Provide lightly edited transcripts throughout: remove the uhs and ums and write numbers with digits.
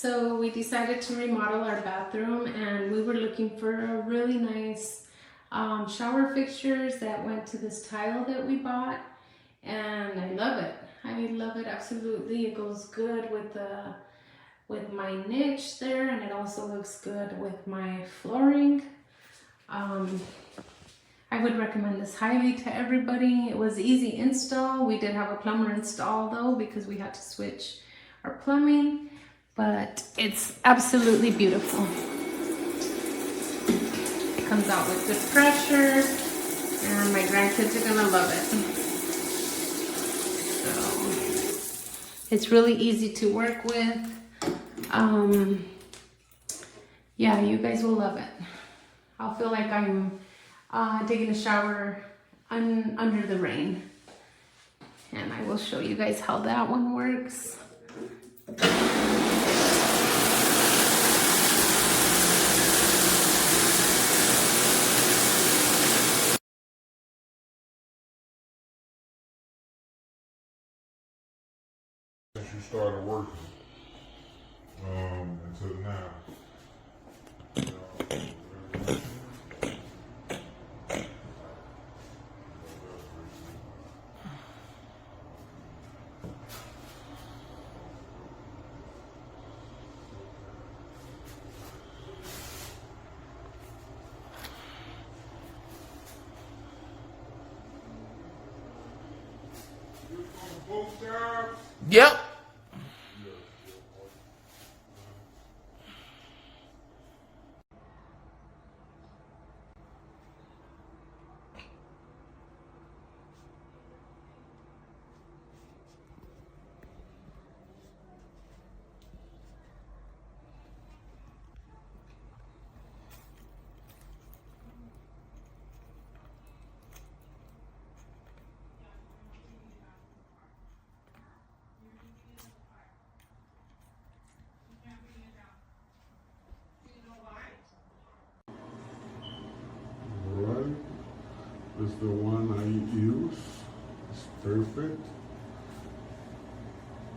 So we decided to remodel our bathroom, and we were looking for a really nice shower fixtures that went to this tile that we bought, and I love it. I love it absolutely. It goes good with my niche there, and it also looks good with my flooring. I would recommend this highly to everybody. It was easy install. We did have a plumber install though because we had to switch our plumbing, but it's absolutely beautiful. It comes out with good pressure, and my grandkids are gonna love it. So it's really easy to work with. Yeah, you guys will love it. I'll feel like I'm taking a shower under the rain. And I will show you guys how that one works. Since you started working until now. Yep. Alright, this is the one I use. It's perfect.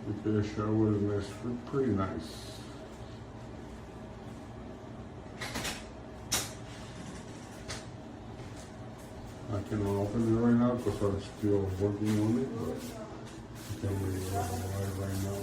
You can shower and it's pretty nice. I cannot open it right now because I'm still working on it, but I can really open it right now.